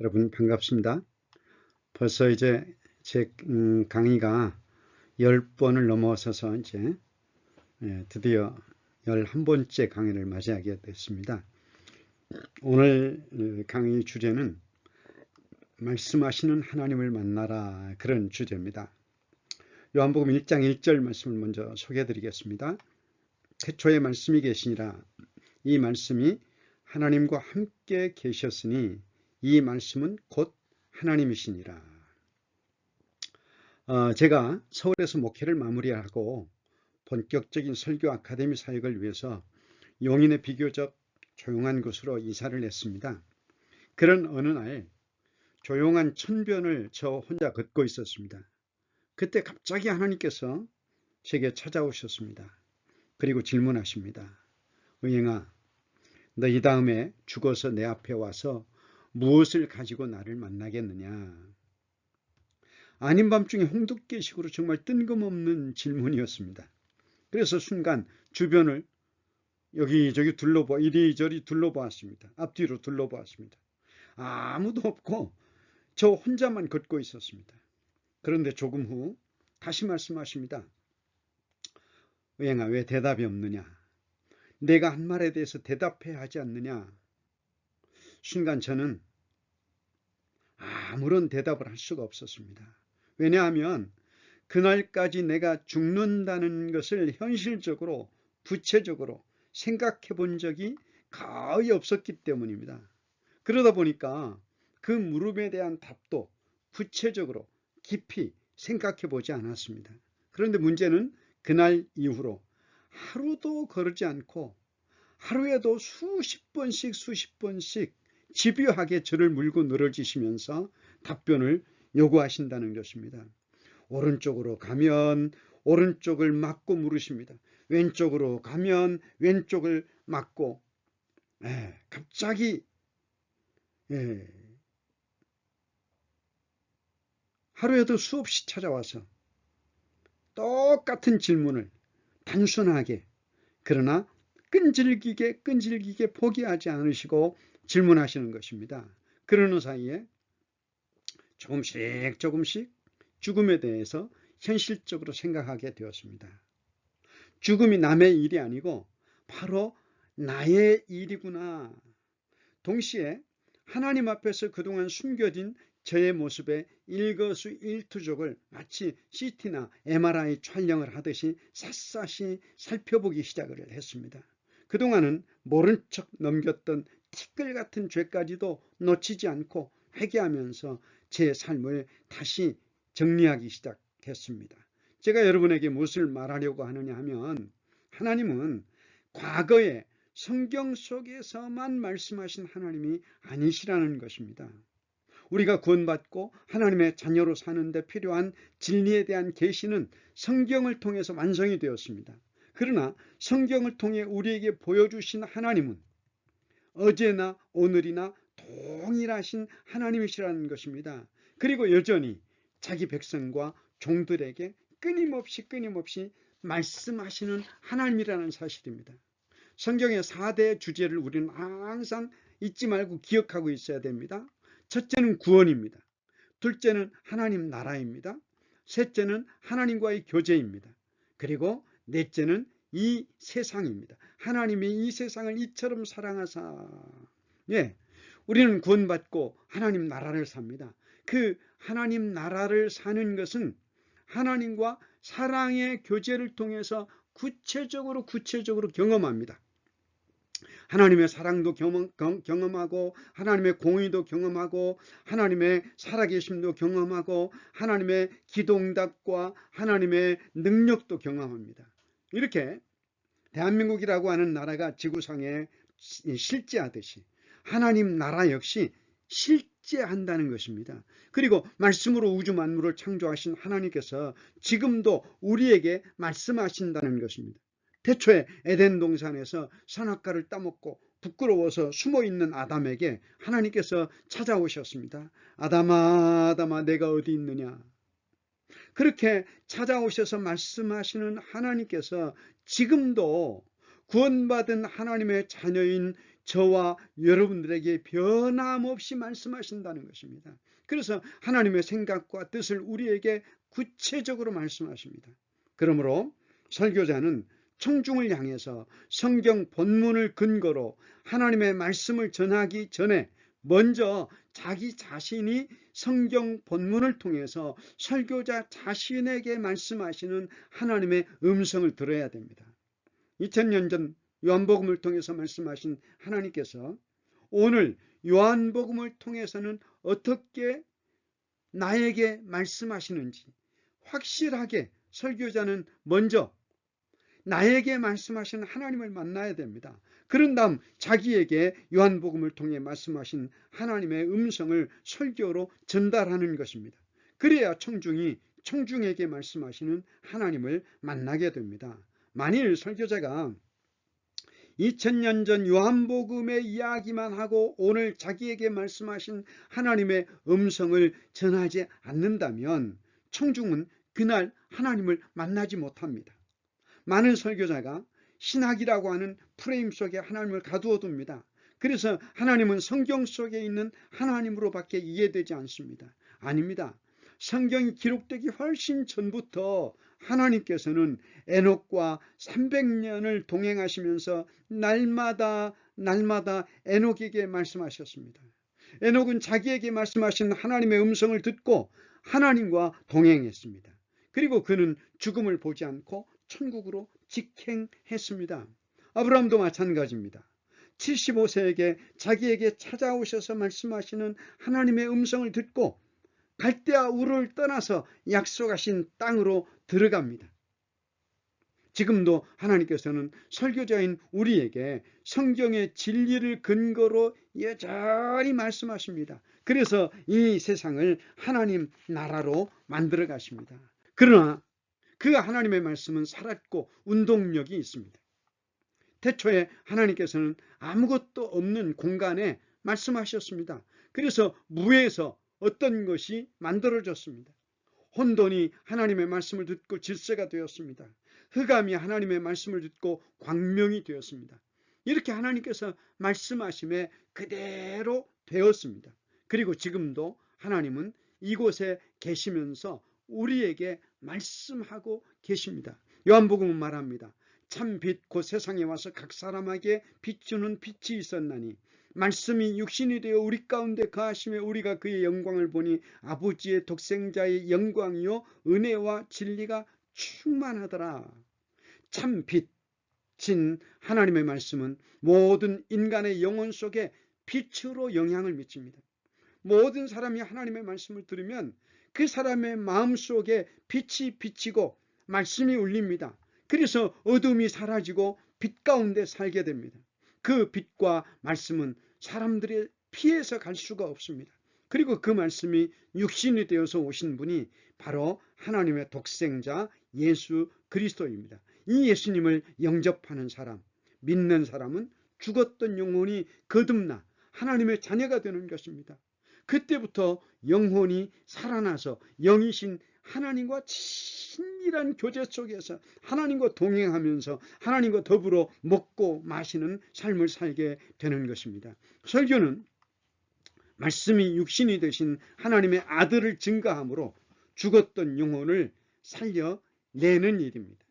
여러분 반갑습니다. 벌써 이제 제 강의가 10번을 넘어서서 이제 드디어 11번째 강의를 맞이하게 됐습니다. 오늘 강의 주제는 말씀하시는 하나님을 만나라, 그런 주제입니다. 요한복음 1장 1절 말씀을 먼저 소개해 드리겠습니다. 태초에 말씀이 계시니라. 이 말씀이 하나님과 함께 계셨으니 이 말씀은 곧 하나님이시니라. 제가 서울에서 목회를 마무리하고 본격적인 설교 아카데미 사역을 위해서 용인의 비교적 조용한 곳으로 이사를 했습니다. 그런 어느 날 조용한 천변을 저 혼자 걷고 있었습니다. 그때 갑자기 하나님께서 제게 찾아오셨습니다. 그리고 질문하십니다. 의영아, 너 이 다음에 죽어서 내 앞에 와서 무엇을 가지고 나를 만나겠느냐? 아닌 밤중에 홍두깨식으로 정말 뜬금없는 질문이었습니다. 그래서 순간 주변을 여기저기 이리저리 둘러보았습니다. 앞뒤로 둘러보았습니다. 아무도 없고 저 혼자만 걷고 있었습니다. 그런데 조금 후 다시 말씀하십니다. 의영아, 왜 대답이 없느냐? 내가 한 말에 대해서 대답해야 하지 않느냐? 순간 저는 아무런 대답을 할 수가 없었습니다. 왜냐하면 그날까지 내가 죽는다는 것을 현실적으로 구체적으로 생각해 본 적이 거의 없었기 때문입니다. 그러다 보니까 그 물음에 대한 답도 구체적으로 깊이 생각해 보지 않았습니다. 그런데 문제는 그날 이후로 하루도 거르지 않고 하루에도 수십 번씩 집요하게 저를 물고 늘어지시면서 답변을 요구하신다는 것입니다. 오른쪽으로 가면 오른쪽을 맞고 물으십니다. 왼쪽으로 가면 왼쪽을 맞고, 갑자기 하루에도 수없이 찾아와서 똑같은 질문을 단순하게, 그러나 끈질기게 포기하지 않으시고 질문하시는 것입니다. 그러는 사이에 조금씩 죽음에 대해서 현실적으로 생각하게 되었습니다. 죽음이 남의 일이 아니고 바로 나의 일이구나. 동시에 하나님 앞에서 그동안 숨겨진 저의 모습의 일거수일투족을 마치 CT나 MRI 촬영을 하듯이 샅샅이 살펴보기 시작을 했습니다. 그동안은 모른 척 넘겼던 티끌 같은 죄까지도 놓치지 않고 회개하면서 제 삶을 다시 정리하기 시작했습니다. 제가 여러분에게 무엇을 말하려고 하느냐 하면, 하나님은 과거에 성경 속에서만 말씀하신 하나님이 아니시라는 것입니다. 우리가 구원받고 하나님의 자녀로 사는 데 필요한 진리에 대한 계시는 성경을 통해서 완성이 되었습니다. 그러나 성경을 통해 우리에게 보여주신 하나님은 어제나 오늘이나 동일하신 하나님이시라는 것입니다. 그리고 여전히 자기 백성과 종들에게 끊임없이 말씀하시는 하나님이라는 사실입니다. 성경의 4대 주제를 우리는 항상 잊지 말고 기억하고 있어야 됩니다. 첫째는 구원입니다. 둘째는 하나님 나라입니다. 셋째는 하나님과의 교제입니다. 그리고 넷째는 이 세상입니다. 하나님이 이 세상을 이처럼 사랑하사. 우리는 구원받고 하나님 나라를 삽니다. 그 하나님 나라를 사는 것은 하나님과 사랑의 교제를 통해서 구체적으로 경험합니다. 하나님의 사랑도 경험하고, 하나님의 공의도 경험하고, 하나님의 살아계심도 경험하고, 하나님의 기도응답과 하나님의 능력도 경험합니다. 이렇게 대한민국이라고 하는 나라가 지구상에 실제하듯이 하나님 나라 역시 실제한다는 것입니다. 그리고 말씀으로 우주 만물을 창조하신 하나님께서 지금도 우리에게 말씀하신다는 것입니다. 태초에 에덴 동산에서 선악과를 따먹고 부끄러워서 숨어있는 아담에게 하나님께서 찾아오셨습니다. 아담아, 내가 어디 있느냐? 그렇게 찾아오셔서 말씀하시는 하나님께서 지금도 구원받은 하나님의 자녀인 저와 여러분들에게 변함없이 말씀하신다는 것입니다. 그래서 하나님의 생각과 뜻을 우리에게 구체적으로 말씀하십니다. 그러므로 설교자는 청중을 향해서 성경 본문을 근거로 하나님의 말씀을 전하기 전에 먼저 자기 자신이 성경 본문을 통해서 설교자 자신에게 말씀하시는 하나님의 음성을 들어야 됩니다. 2000년 전 요한복음을 통해서 말씀하신 하나님께서 오늘 요한복음을 통해서는 어떻게 나에게 말씀하시는지 확실하게 설교자는 먼저 나에게 말씀하시는 하나님을 만나야 됩니다. 그런 다음 자기에게 요한복음을 통해 말씀하신 하나님의 음성을 설교로 전달하는 것입니다. 그래야 청중에게 말씀하시는 하나님을 만나게 됩니다. 만일 설교자가 2000년 전 요한복음의 이야기만 하고 오늘 자기에게 말씀하신 하나님의 음성을 전하지 않는다면 청중은 그날 하나님을 만나지 못합니다. 많은 설교자가 신학이라고 하는 프레임 속에 하나님을 가두어 둡니다. 그래서 하나님은 성경 속에 있는 하나님으로밖에 이해되지 않습니다. 아닙니다. 성경이 기록되기 훨씬 전부터 하나님께서는 에녹과 300년을 동행하시면서 날마다 에녹에게 말씀하셨습니다. 에녹은 자기에게 말씀하신 하나님의 음성을 듣고 하나님과 동행했습니다. 그리고 그는 죽음을 보지 않고 천국으로 직행했습니다. 아브라함도 마찬가지입니다. 75세에게 자기에게 찾아오셔서 말씀하시는 하나님의 음성을 듣고 갈대아 우르를 떠나서 약속하신 땅으로 들어갑니다. 지금도 하나님께서는 설교자인 우리에게 성경의 진리를 근거로 여전히 말씀하십니다. 그래서 이 세상을 하나님 나라로 만들어 가십니다. 그러나 그 하나님의 말씀은 살았고 운동력이 있습니다. 태초에 하나님께서는 아무것도 없는 공간에 말씀하셨습니다. 그래서 무에서 어떤 것이 만들어졌습니다. 혼돈이 하나님의 말씀을 듣고 질서가 되었습니다. 흑암이 하나님의 말씀을 듣고 광명이 되었습니다. 이렇게 하나님께서 말씀하심에 그대로 되었습니다. 그리고 지금도 하나님은 이곳에 계시면서 우리에게 말씀하고 계십니다. 요한복음은 말합니다. 참 빛 곧 세상에 와서 각 사람에게 비추는 빛이 있었나니 말씀이 육신이 되어 우리 가운데 거하심에 우리가 그의 영광을 보니 아버지의 독생자의 영광이요 은혜와 진리가 충만하더라. 참 빛인 하나님의 말씀은 모든 인간의 영혼 속에 빛으로 영향을 미칩니다. 모든 사람이 하나님의 말씀을 들으면 그 사람의 마음속에 빛이 비치고 말씀이 울립니다. 그래서 어둠이 사라지고 빛 가운데 살게 됩니다. 그 빛과 말씀은 사람들이 피해서 갈 수가 없습니다. 그리고 그 말씀이 육신이 되어서 오신 분이 바로 하나님의 독생자 예수 그리스도입니다. 이 예수님을 영접하는 사람, 믿는 사람은 죽었던 영혼이 거듭나 하나님의 자녀가 되는 것입니다. 그때부터 영혼이 살아나서 영이신 하나님과 친밀한 교제 속에서 하나님과 동행하면서 하나님과 더불어 먹고 마시는 삶을 살게 되는 것입니다. 설교는 말씀이 육신이 되신 하나님의 아들을 증거함으로 죽었던 영혼을 살려내는 일입니다.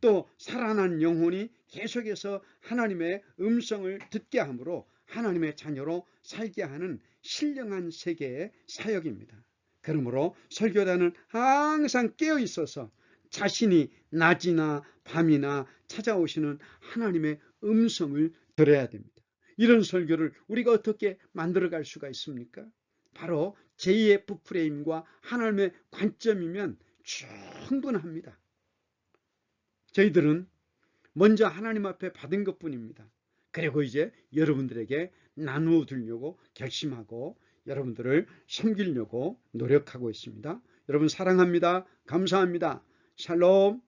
또 살아난 영혼이 계속해서 하나님의 음성을 듣게 함으로 하나님의 자녀로 살게 하는 신령한 세계의 사역입니다. 그러므로 설교자는 항상 깨어 있어서 자신이 낮이나 밤이나 찾아오시는 하나님의 음성을 들어야 됩니다. 이런 설교를 우리가 어떻게 만들어갈 수가 있습니까? 바로 제2의 프레임과 하나님의 관점이면 충분합니다. 저희들은 먼저 하나님 앞에 받은 것뿐입니다. 그리고 이제 여러분들에게 나누어 주려고 결심하고 여러분들을 섬기려고 노력하고 있습니다. 여러분 사랑합니다. 감사합니다. 샬롬.